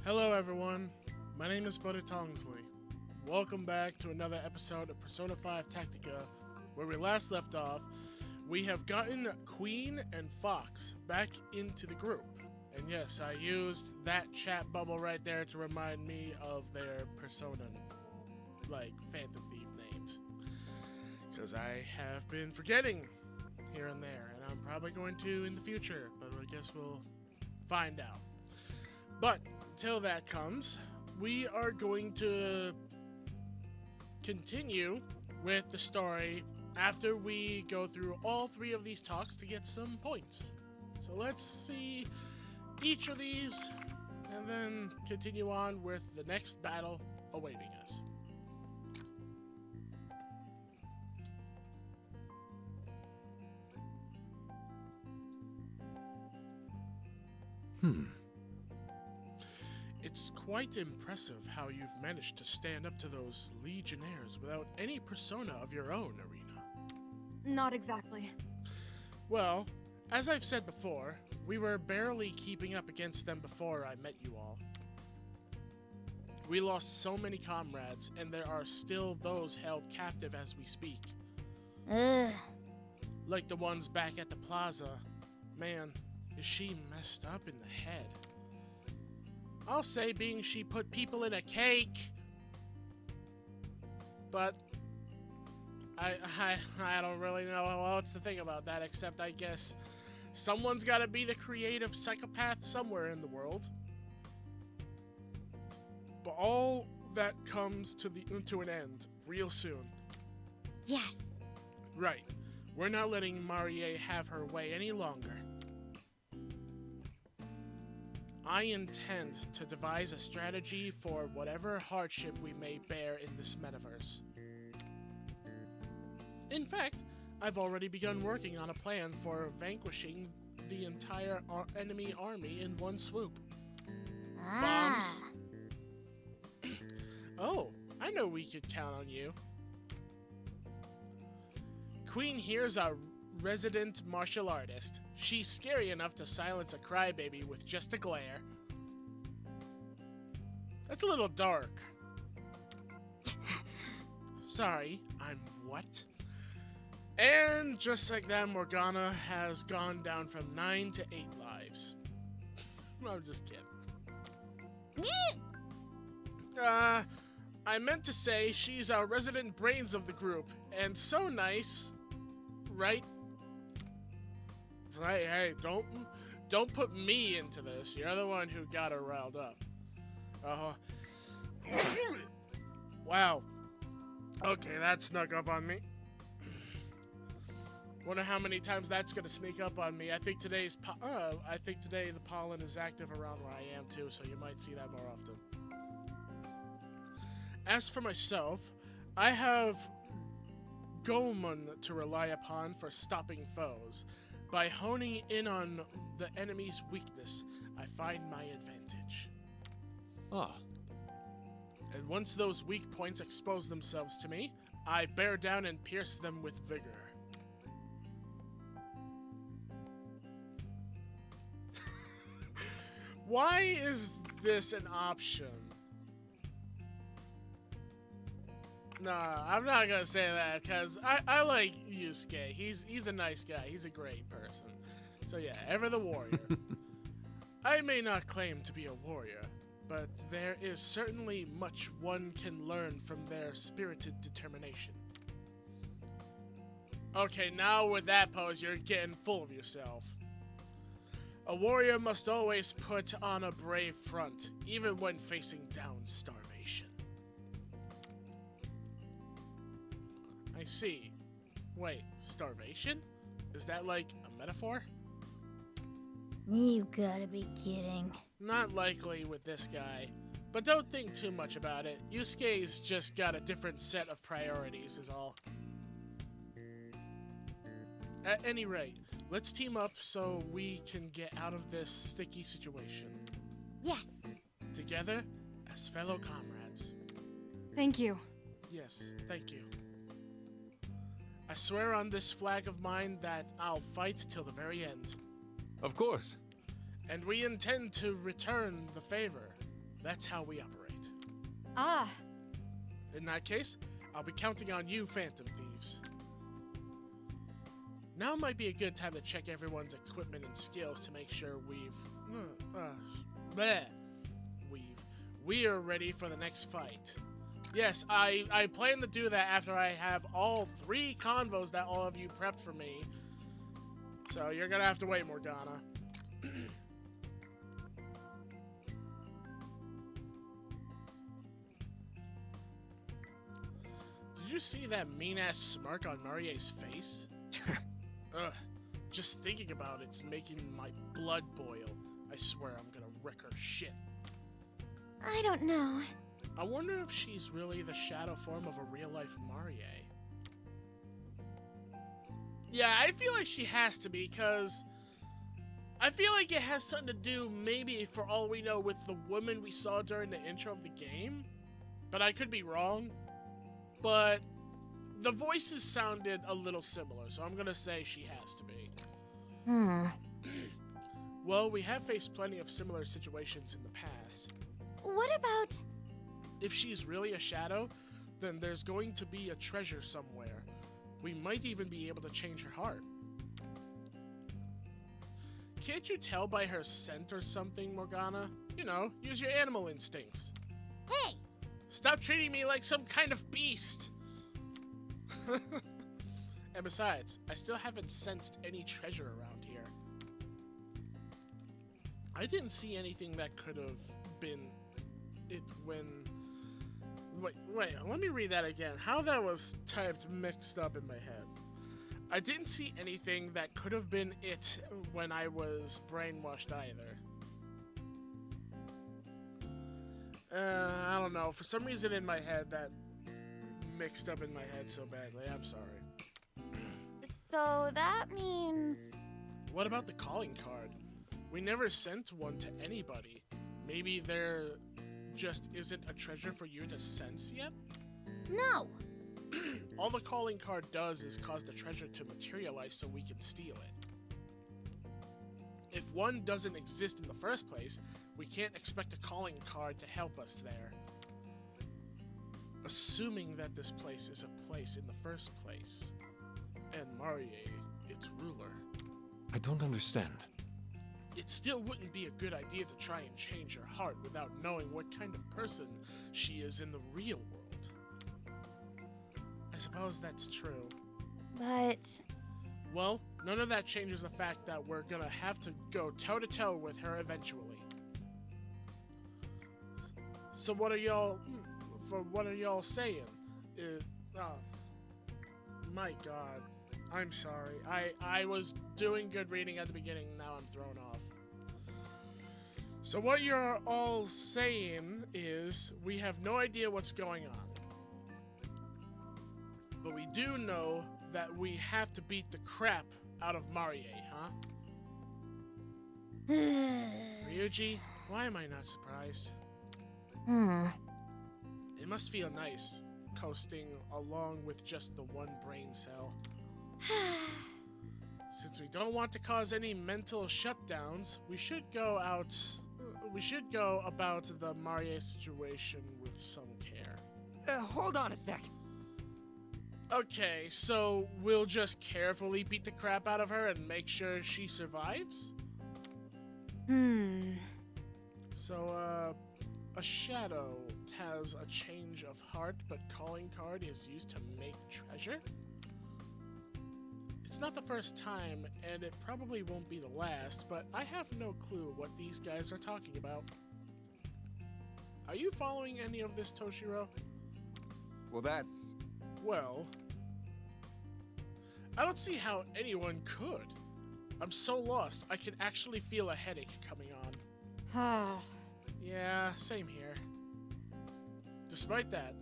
Hello everyone, my name is Tongsly. Welcome back to another episode of Persona 5 Tactica. Where we last left off, we have gotten Queen and Fox back into the group. And yes, I used that chat bubble right there to remind me of their Persona, Phantom Thief names. Because I have been forgetting here and there, and I'm probably going to in the future, but I guess we'll find out. But until that comes, we are going to continue with the story after we go through all three of these talks to get some points. So let's see each of these and then continue on with the next battle awaiting us. It's quite impressive how you've managed to stand up to those legionnaires without any persona of your own, Arena. Not exactly. Well, as I've said before, we were barely keeping up against them before I met you all. We lost so many comrades, and there are still those held captive as we speak. Ugh. Like the ones back at the plaza. Man, is she messed up in the head. I'll say being she put people in a cake. But I don't really know what else to think about that, except I guess someone's got to be the creative psychopath somewhere in the world. But all that comes to an end real soon. Yes. Right. We're not letting Marie have her way any longer. I intend to devise a strategy for whatever hardship we may bear in this metaverse. In fact, I've already begun working on a plan for vanquishing the entire enemy army in one swoop. Bombs. Oh, I know we could count on you. Queen here's a resident martial artist. She's scary enough to silence a crybaby with just a glare. That's a little dark. Sorry, I'm what? And just like that, Morgana has gone down from 9 to 8 lives. I'm just kidding. I meant to say she's our resident brains of the group, and so nice, right? Hey, don't put me into this. You're the one who got her riled up. Wow. Okay, that snuck up on me. Wonder how many times that's gonna sneak up on me. I think today the pollen is active around where I am too, so you might see that more often. As for myself, I have Goemon to rely upon for stopping foes. By honing in on the enemy's weakness, I find my advantage. And once those weak points expose themselves to me, I bear down and pierce them with vigor. Why is this an option? Nah, I'm not gonna say that, because I like Yusuke. He's a nice guy. He's a great person. So yeah, ever the warrior. I may not claim to be a warrior, but there is certainly much one can learn from their spirited determination. Okay, now with that pose, you're getting full of yourself. A warrior must always put on a brave front, even when facing down starvation. I see. Wait, starvation? Is that like a metaphor? You gotta be kidding. Not likely with this guy. But don't think too much about it. Yusuke's just got a different set of priorities is all. At any rate, let's team up so we can get out of this sticky situation. Yes. Together, as fellow comrades. Thank you. Yes, thank you. I swear on this flag of mine that I'll fight till the very end. Of course. And we intend to return the favor. That's how we operate. Ah, In that case, I'll be counting on you, Phantom Thieves. Now might be a good time to check everyone's equipment and skills to make sure we are ready for the next fight. Yes, I plan to do that after I have all 3 convos that all of you prepped for me. So you're gonna have to wait, Morgana. Did you see that mean-ass smirk on Marie's face? Ugh, just thinking about it's making my blood boil. I swear I'm gonna wreck her shit. I don't know. I wonder if she's really the shadow form of a real-life Marie. Yeah, I feel like she has to be, because I feel like it has something to do, maybe for all we know, with the woman we saw during the intro of the game. But I could be wrong. But the voices sounded a little similar, so I'm gonna say she has to be. Well, we have faced plenty of similar situations in the past. What about... If she's really a shadow, then there's going to be a treasure somewhere. We might even be able to change her heart. Can't you tell by her scent or something, Morgana? You know, use your animal instincts. Hey! Stop treating me like some kind of beast! And besides, I still haven't sensed any treasure around here. I didn't see anything that could have been it when... Wait, let me read that again. How that was typed mixed up in my head. I didn't see anything that could have been it when I was brainwashed either. I don't know. For some reason in my head, that mixed up in my head so badly. I'm sorry. So that means... What about the calling card? We never sent one to anybody. Maybe there just isn't a treasure for you to sense yet? No! All the calling card does is cause the treasure to materialize so we can steal it. If one doesn't exist in the first place, we can't expect a calling card to help us there. Assuming that this place is a place in the first place, and Marie, its ruler. I don't understand. It still wouldn't be a good idea to try and change her heart without knowing what kind of person she is in the real world. I suppose that's true. But... Well, none of that changes the fact that we're gonna have to go toe-to-toe with her eventually. So what are y'all saying? My god. I'm sorry. I was doing good reading at the beginning, now I'm thrown off. So what you're all saying is, we have no idea what's going on. But we do know that we have to beat the crap out of Marie, huh? Ryuji, why am I not surprised? It must feel nice, coasting along with just the one brain cell. Since we don't want to cause any mental shutdowns, we should go about the Marie situation with some care. Hold on a sec. Okay, so we'll just carefully beat the crap out of her and make sure she survives? So, a shadow has a change of heart, but calling card is used to make treasure? It's not the first time, and it probably won't be the last, but I have no clue what these guys are talking about. Are you following any of this, Toshiro? Well, that's... Well, I don't see how anyone could. I'm so lost, I can actually feel a headache coming on. Yeah, same here. Despite that,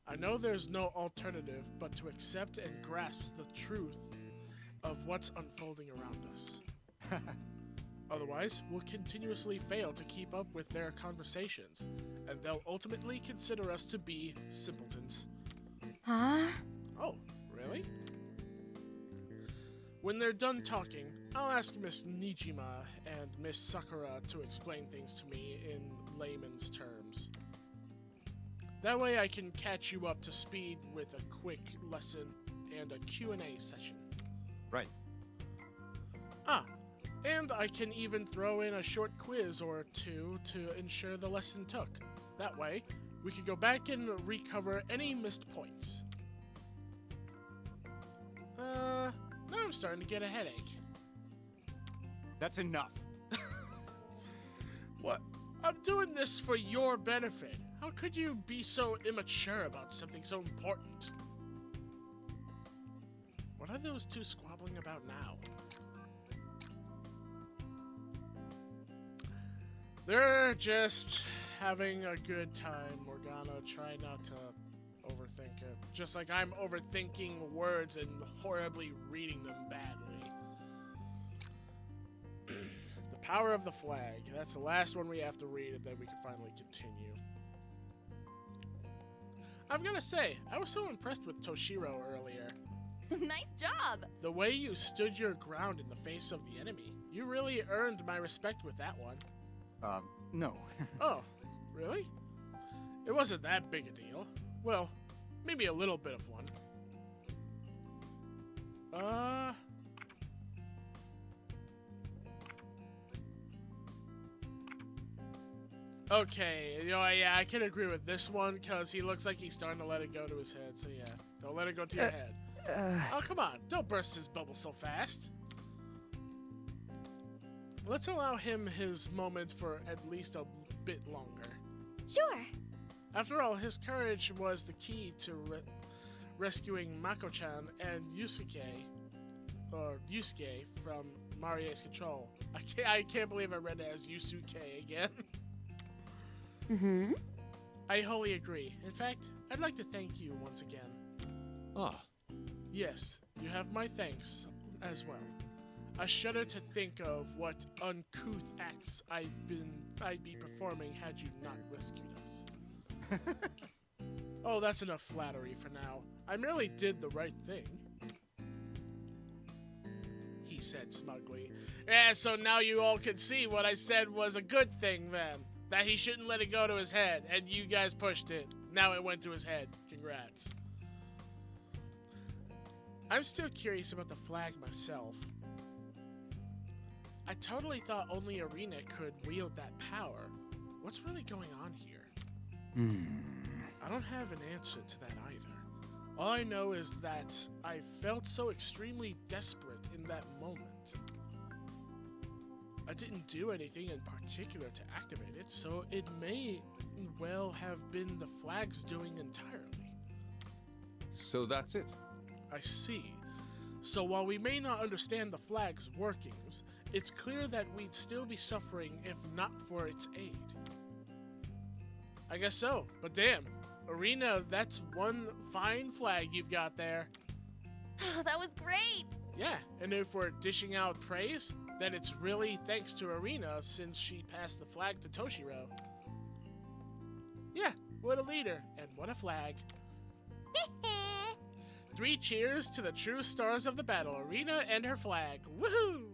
I know there's no alternative but to accept and grasp the truth of what's unfolding around us. Otherwise, we'll continuously fail to keep up with their conversations, and they'll ultimately consider us to be simpletons. Huh? Oh, really? When they're done talking, I'll ask Miss Nijima and Miss Sakura to explain things to me in layman's terms. That way I can catch you up to speed with a quick lesson and a Q&A session. Right. And I can even throw in a short quiz or two to ensure the lesson took. That way, we can go back and recover any missed points. Now I'm starting to get a headache. That's enough. What? I'm doing this for your benefit. How could you be so immature about something so important? What are those two squabbling about now? They're just having a good time, Morgana. Try not to overthink it. Just like I'm overthinking words and horribly reading them badly. The power of the flag. That's the last one we have to read, and then we can finally continue. I've gotta say, I was so impressed with Toshiro earlier. Nice job. The way you stood your ground in the face of the enemy. You really earned my respect with that one. No. Oh, really? It wasn't that big a deal. Well, maybe a little bit of one. Okay, yeah, I can agree with this one, because he looks like he's starting to let it go to his head, so yeah. Don't let it go to your head. Oh, come on, don't burst his bubble so fast. Let's allow him his moment for at least a bit longer. Sure. After all, his courage was the key to rescuing Mako-chan and Yusuke from Marie's control. I can't believe I read it as Yusuke again. Mm-hmm. I wholly agree. In fact, I'd like to thank you once again. Ah, Yes, you have my thanks as well. I shudder to think of what uncouth acts I'd be performing had you not rescued us. Oh, that's enough flattery for now. I merely did the right thing. He said smugly. Yeah, so now you all can see what I said was a good thing then. That he shouldn't let it go to his head, and you guys pushed it. Now it went to his head. Congrats. I'm still curious about the flag myself. I totally thought only Arena could wield that power. What's really going on here? I don't have an answer to that either. All I know is that I felt so extremely desperate in that moment. I didn't do anything in particular to activate it, so it may well have been the flag's doing entirely. so that's it. I see. So while we may not understand the flag's workings, it's clear that we'd still be suffering if not for its aid. I guess so, but damn, Arena, that's one fine flag you've got there. That was great. Yeah, and if we're dishing out praise, then it's really thanks to Arena since she passed the flag to Toshiro. Yeah, what a leader, and what a flag. 3 cheers to the true stars of the battle, Arena and her flag. Woohoo!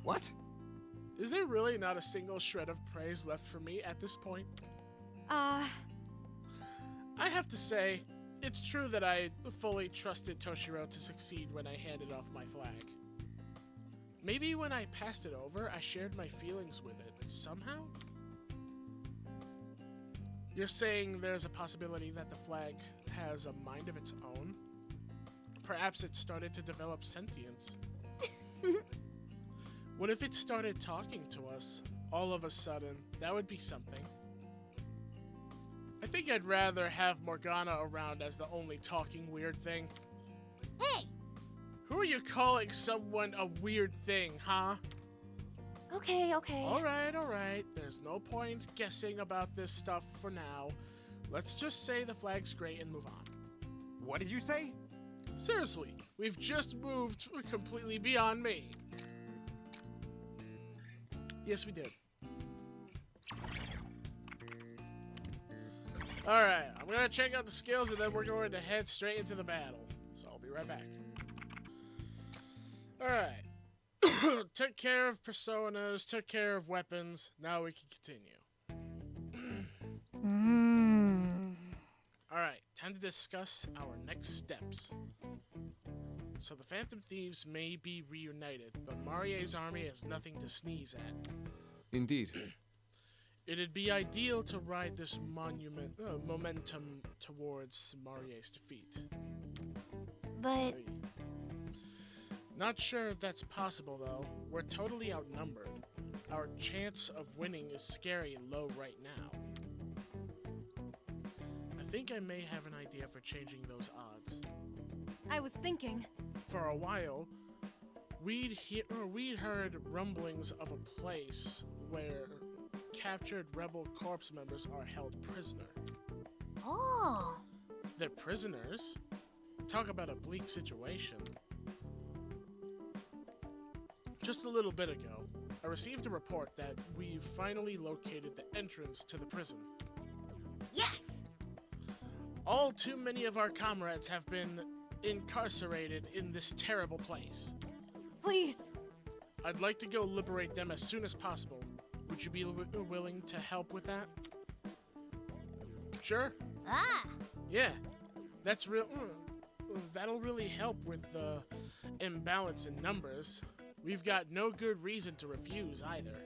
What? Is there really not a single shred of praise left for me at this point? I have to say, it's true that I fully trusted Toshiro to succeed when I handed off my flag. Maybe when I passed it over, I shared my feelings with it somehow? You're saying there's a possibility that the flag has a mind of its own? Perhaps it started to develop sentience. What if it started talking to us all of a sudden? That would be something. I think I'd rather have Morgana around as the only talking weird thing. Hey. Who are you calling someone a weird thing, huh? Okay. Alright. There's no point guessing about this stuff for now. Let's just say the flag's great and move on. What did you say? Seriously, we've just moved completely beyond me. Yes, we did. Alright, I'm gonna check out the skills and then we're going to head straight into the battle. So I'll be right back. Alright. Took care of personas, took care of weapons. Now we can continue. time to discuss our next steps. So the Phantom Thieves may be reunited, but Marie's army has nothing to sneeze at. Indeed. It'd be ideal to ride this momentum towards Marie's defeat. But Not sure if that's possible, though. We're totally outnumbered. Our chance of winning is scary low right now. I think I may have an idea for changing those odds. I was thinking. For a while, we'd heard rumblings of a place where captured rebel corps members are held prisoner. Oh. They're prisoners? Talk about a bleak situation. Just a little bit ago, I received a report that we've finally located the entrance to the prison. Yes! All too many of our comrades have been incarcerated in this terrible place. Please. I'd like to go liberate them as soon as possible. Would you be willing to help with that? Sure. Ah. Yeah. That's real. That'll really help with the imbalance in numbers. We've got no good reason to refuse either.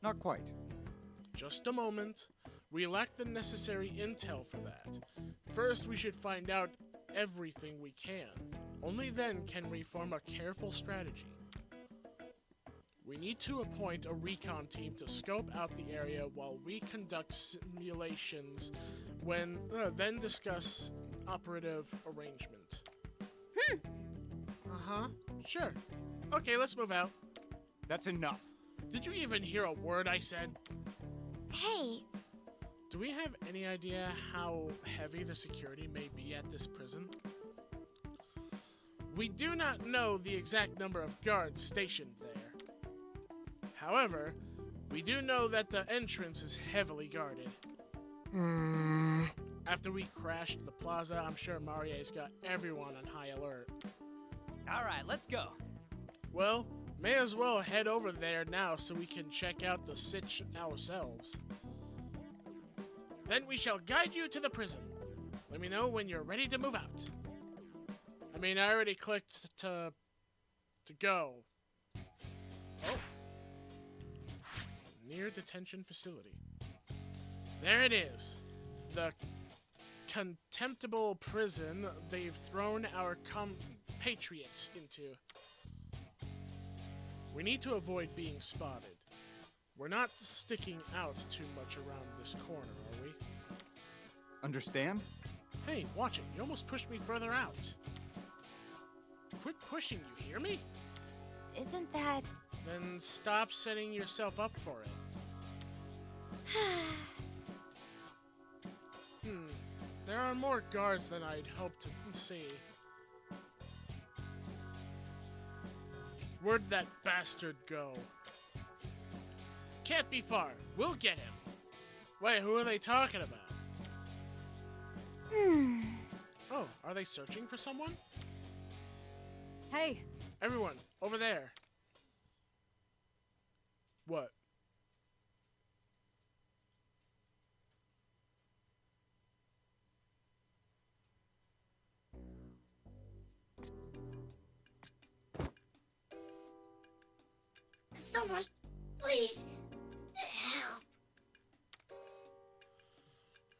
Not quite. Just a moment. We lack the necessary intel for that. First, we should find out everything we can. Only then can we form a careful strategy. We need to appoint a recon team to scope out the area while we conduct simulations, then discuss operative arrangement. Uh-huh. Sure. Okay, let's move out. That's enough. Did you even hear a word I said? Hey. Do we have any idea how heavy the security may be at this prison? We do not know the exact number of guards stationed there. However, we do know that the entrance is heavily guarded. After we crashed the plaza, I'm sure Marie's got everyone on high alert. All right, let's go. Well, may as well head over there now so we can check out the sitch ourselves. Then we shall guide you to the prison. Let me know when you're ready to move out. I mean, I already clicked to go. Oh. Near detention facility. There it is. The contemptible prison they've thrown our compatriots into. We need to avoid being spotted. We're not sticking out too much around this corner, are we? Understand? Hey, watch it. You almost pushed me further out. Quit pushing, you hear me? Isn't that... Then stop setting yourself up for it. There are more guards than I'd hoped to see. Where'd that bastard go? Can't be far. We'll get him. Wait, who are they talking about? Oh, are they searching for someone? Hey. Everyone, over there. What? Someone, please, help.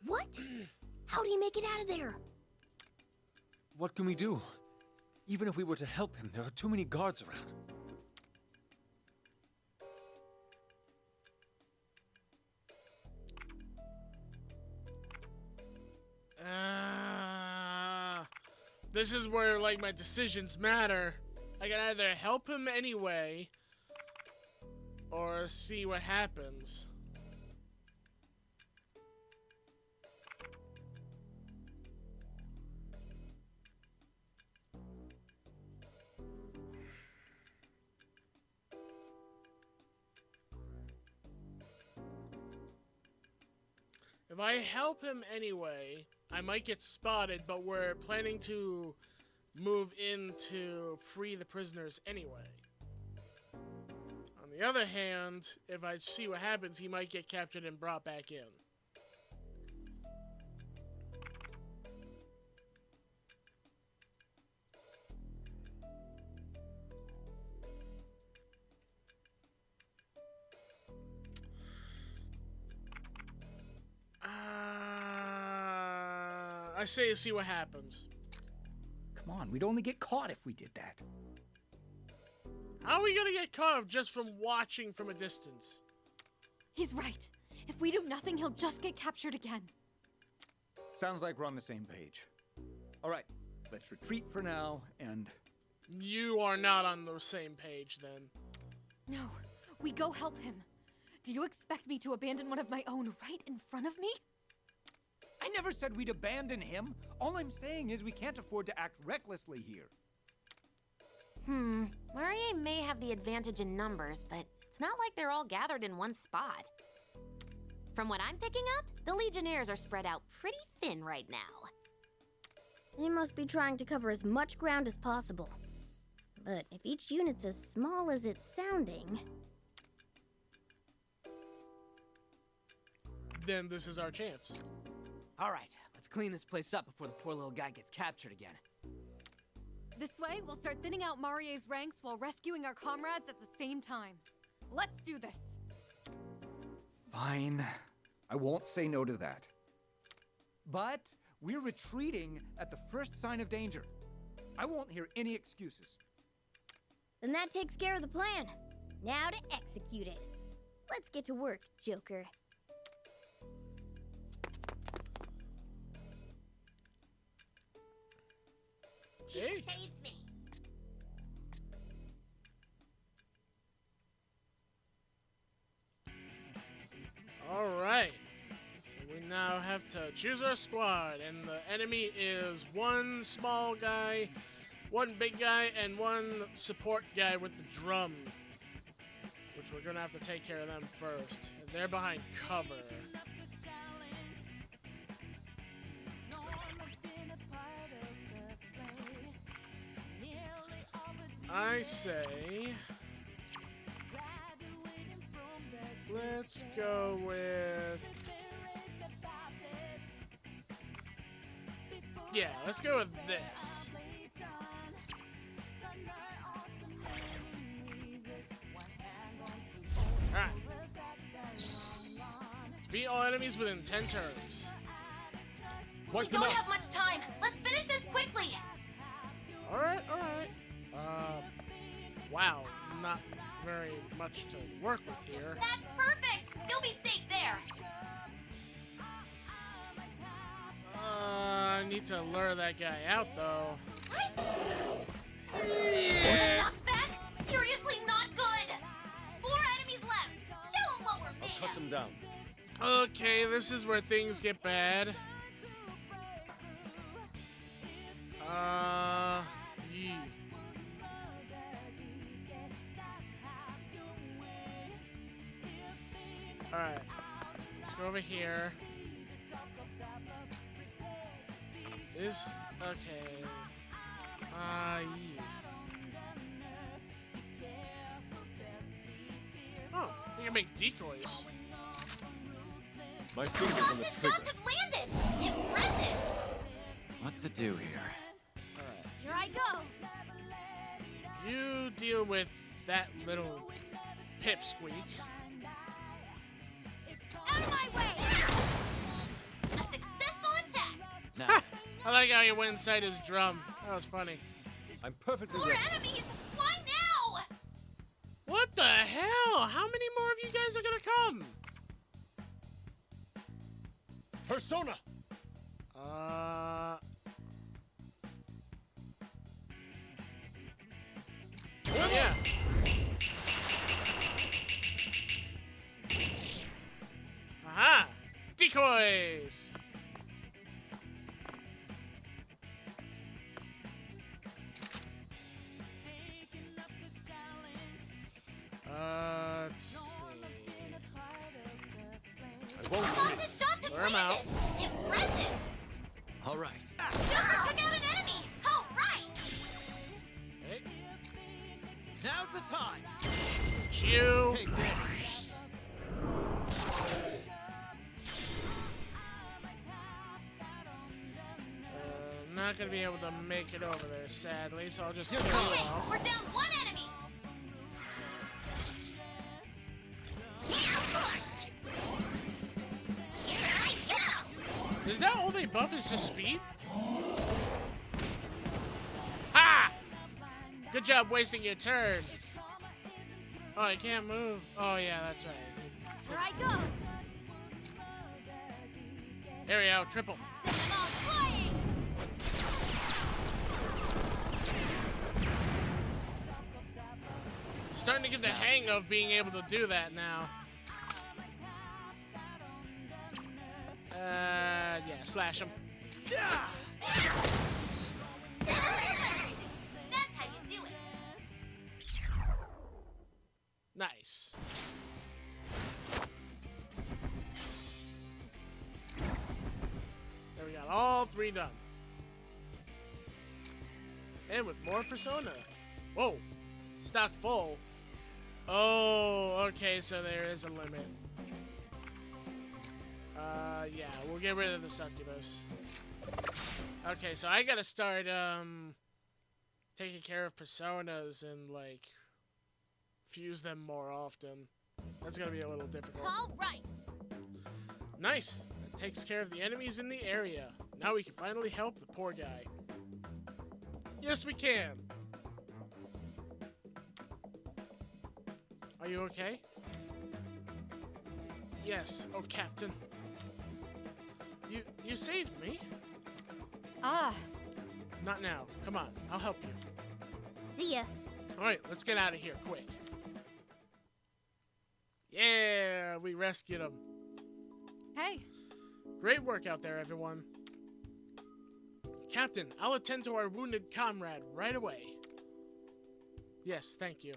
What? How do you make it out of there? What can we do? Even if we were to help him, there are too many guards around. This is where, like, my decisions matter. I can either help him anyway, or see what happens. If I help him anyway, I might get spotted, but we're planning to move in to free the prisoners anyway. On the other hand, if I see what happens, he might get captured and brought back in. I say see what happens. Come on, we'd only get caught if we did that. How are we gonna get caught just from watching from a distance? He's right. If we do nothing, he'll just get captured again. Sounds like we're on the same page. All right, let's retreat for now, and... You are not on the same page, then. No, we go help him. Do you expect me to abandon one of my own right in front of me? I never said we'd abandon him. All I'm saying is we can't afford to act recklessly here. Marie may have the advantage in numbers, but it's not like they're all gathered in one spot. From what I'm picking up, the Legionnaires are spread out pretty thin right now. They must be trying to cover as much ground as possible. But if each unit's as small as it's sounding... Then this is our chance. All right, let's clean this place up before the poor little guy gets captured again. This way, we'll start thinning out Marie's ranks while rescuing our comrades at the same time. Let's do this. Fine. I won't say no to that. But we're retreating at the first sign of danger. I won't hear any excuses. Then that takes care of the plan. Now to execute it. Let's get to work, Joker. Hey. Saved me. All right. So we now have to choose our squad, and the enemy is one small guy, one big guy, and one support guy with the drum, which we're gonna have to take care of them first. And they're behind cover. I say, let's go with, yeah, let's go with this. Alright. Defeat all enemies within 10 turns. We don't have much time. Let's finish this quickly. Alright, alright. Wow, not very much to work with here. That's perfect. You'll be safe there. I need to lure that guy out, though. Nice. Knocked back? Seriously not good. 4 enemies left. Show them what we're made of. Cut them down. Okay, this is where things get bad. Yee. Alright, let's go over here. This, okay. Oh, you can make decoys. My fingers on the His trigger. shots have landed. Impressive. What to do here? Alright, Here I go. you deal with that little pipsqueak. Out of my way! A successful attack. Now, I like how you went inside his drum. That was funny. I'm perfectly More ready. enemies. Why now? What the hell? How many more of you guys are gonna come? Persona! Oh, yeah. Aha! Decoys! Let's see. I won't Lots miss. of shots have Lure 'em out. landed. Impressive. all right. Joker took out an enemy. Oh, right. Hey, Now's the time. you. Take this. Not gonna be able to make it over there, sadly, so I'll just kill you Quick, off. we're down 1 enemy. Here I go. Is that all they buff is just speed? Good job wasting your turn. Oh, I can't move. Oh, yeah, that's right. Here I go. There we go, triple. Send them all flying. Starting to get the hang of being able to do that now. Yeah, slash him. That's how you do it. Nice. There we got all 3 done. And with more Persona. Whoa. Stock full. Oh, okay, so there is a limit. Yeah, we'll get rid of the succubus. Okay, so I gotta start, taking care of Personas and, like, fuse them more often. That's gonna be a little difficult. All right. Nice! That takes care of the enemies in the area. Now we can finally help the poor guy. Yes, we can! Are you okay? Yes, oh Captain. You saved me? Ah, Not now. Come on, I'll help you. See ya. Alright, let's get out of here, quick. Yeah, we rescued him. hey. Great work out there, everyone. Captain, I'll attend to our wounded comrade right away. Yes, thank you.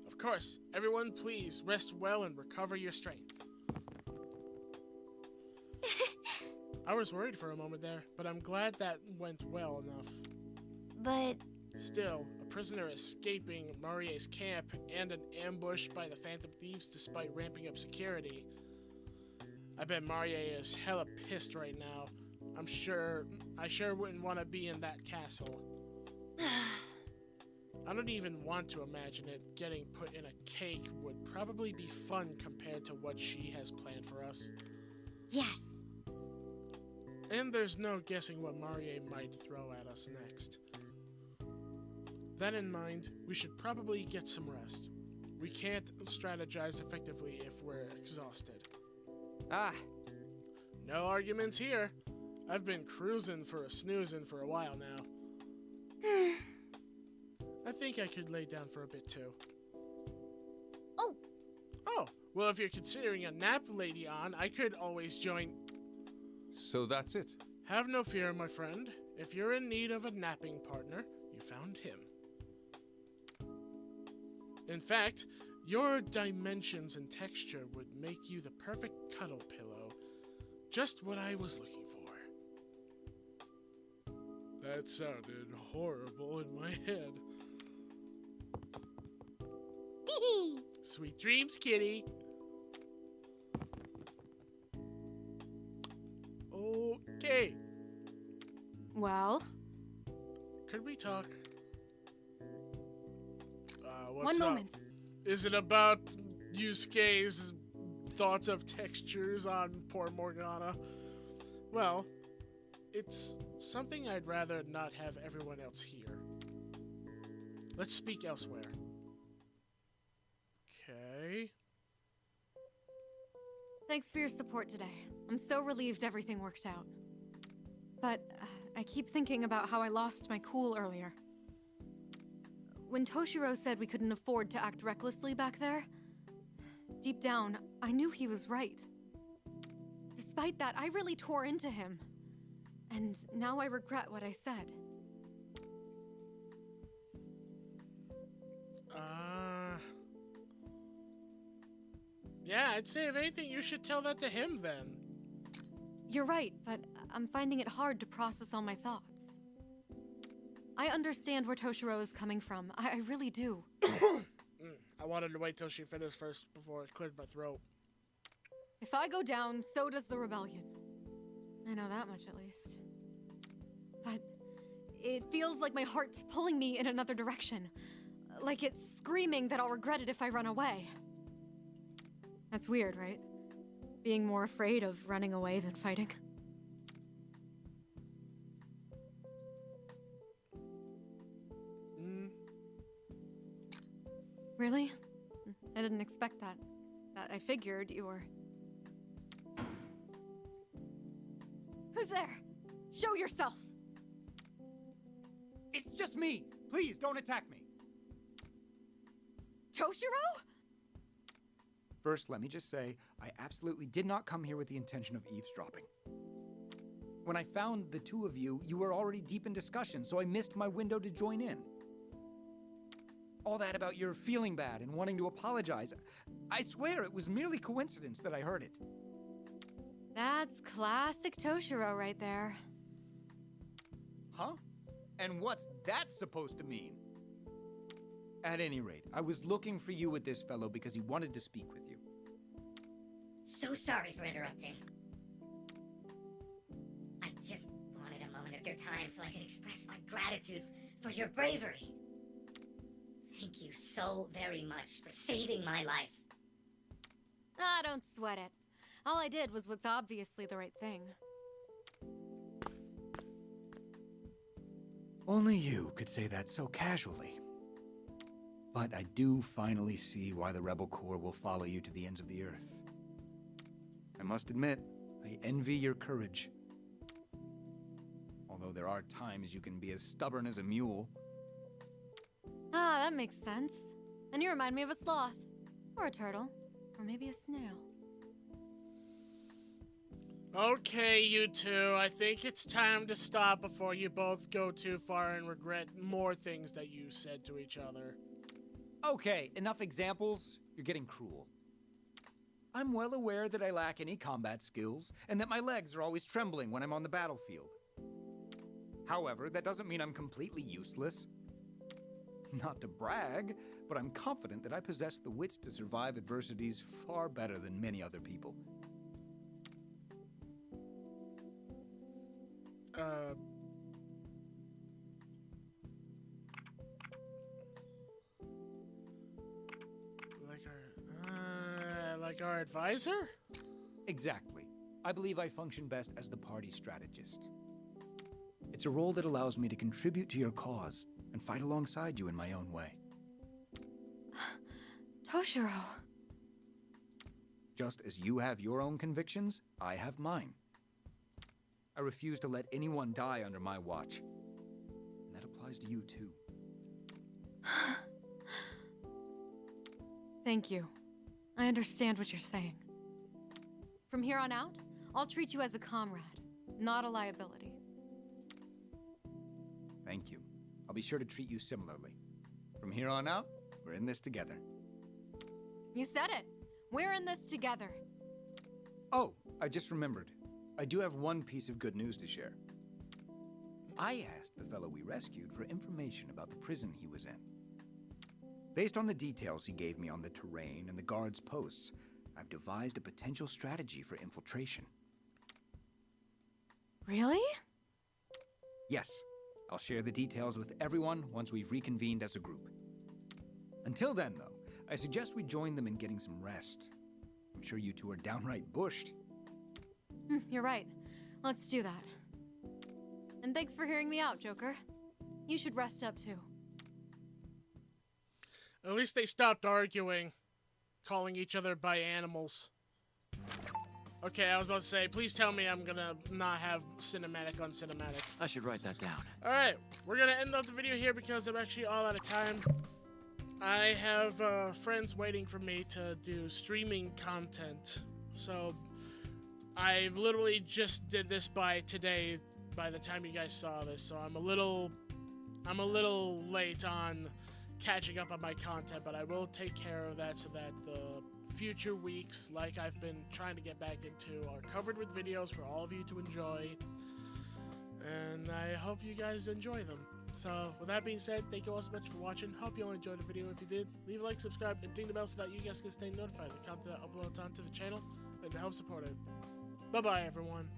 Of course, everyone please rest well and recover your strength. I was worried for a moment there, but I'm glad that went well enough. But Still, a prisoner escaping Marie's camp and an ambush by the Phantom Thieves despite ramping up security. I bet Marie is hella pissed right now. I sure wouldn't want to be in that castle. I don't even want to imagine it. Getting put in a cake would probably be fun compared to what she has planned for us. Yes. And there's no guessing what Marie might throw at us next. That in mind, we should probably get some rest. We can't strategize effectively if we're exhausted. Ah, No arguments here. I've been cruising for a snoozing for a while now. I think I could lay down for a bit too. Oh. Oh, well if you're considering a nap, Lady On, I could always join. So that's it. Have no fear, my friend. If you're in need of a napping partner, you found him. In fact, your dimensions and texture would make you the perfect cuddle pillow. Just what I was looking for. That sounded horrible in my head. Sweet dreams, kitty. Okay. Well, Could we talk? What's one up? moment. Is it about Yusuke's thoughts of textures on poor Morgana? Well, it's something I'd rather not have everyone else hear. Let's speak elsewhere. Okay. Thanks for your support today. I'm so relieved everything worked out. But I keep thinking about how I lost my cool earlier. When Toshiro said we couldn't afford to act recklessly back there, deep down, I knew he was right. Despite that, I really tore into him. And now I regret what I said. Yeah, I'd say if anything, you should tell that to him then. You're right, but I'm finding it hard to process all my thoughts. I understand where Toshiro is coming from. I really do. I wanted to wait till she finished first before it cleared my throat. If I go down, so does the rebellion. I know that much at least. But it feels like my heart's pulling me in another direction. Like it's screaming that I'll regret it if I run away. That's weird, right? Being more afraid of running away than fighting. Really? I didn't expect that. I figured you were... Who's there? Show yourself! It's just me! Please, don't attack me! Toshiro? First, let me just say, I absolutely did not come here with the intention of eavesdropping. When I found the two of you, you were already deep in discussion, so I missed my window to join in. All that about your feeling bad and wanting to apologize, I swear it was merely coincidence that I heard it. That's classic Toshiro right there. Huh? And what's that supposed to mean? At any rate, I was looking for you with this fellow because he wanted to speak with you. So sorry for interrupting. I just wanted a moment of your time so I could express my gratitude for your bravery. Thank you so very much for saving my life. Ah, don't sweat it. All I did was what's obviously the right thing. Only you could say that so casually. But I do finally see why the Rebel Corps will follow you to the ends of the earth. I must admit, I envy your courage. Although there are times you can be as stubborn as a mule. Ah, that makes sense. And you remind me of a sloth. Or a turtle. Or maybe a snail. Okay, you two, I think it's time to stop before you both go too far and regret more things that you said to each other. Okay, enough examples. You're getting cruel. I'm well aware that I lack any combat skills, and that my legs are always trembling when I'm on the battlefield. However, that doesn't mean I'm completely useless. Not to brag, but I'm confident that I possess the wits to survive adversities far better than many other people. Like our advisor? Exactly. I believe I function best as the party strategist. It's a role that allows me to contribute to your cause and fight alongside you in my own way. Toshiro. Just as you have your own convictions, I have mine. I refuse to let anyone die under my watch. And that applies to you too. Thank you. I understand what you're saying. From here on out, I'll treat you as a comrade, not a liability. Thank you. I'll be sure to treat you similarly. From here on out, we're in this together. You said it. We're in this together. Oh, I just remembered. I do have one piece of good news to share. I asked the fellow we rescued for information about the prison he was in. Based on the details he gave me on the terrain and the guards' posts, I've devised a potential strategy for infiltration. Really? Yes, I'll share the details with everyone once we've reconvened as a group. Until then, though, I suggest we join them in getting some rest. I'm sure you two are downright bushed. You're right. Let's do that. And thanks for hearing me out, Joker. You should rest up too. At least they stopped arguing, calling each other by animals. Okay, I was about to say, please tell me I'm gonna not have cinematic on cinematic. I should write that down. Alright, we're gonna end off the video here because I'm actually all out of time. I have friends waiting for me to do streaming content, so I've literally just did this by today, by the time you guys saw this, so I'm a little late on catching up on my content, but I will take care of that so that the future weeks, like I've been trying to get back into, are covered with videos for all of you to enjoy, and I hope you guys enjoy them. So, with that being said, thank you all so much for watching. Hope you all enjoyed the video. If you did, leave a like, subscribe, and ding the bell so that you guys can stay notified of the content that uploads onto the channel and to help support it. Bye-bye, everyone.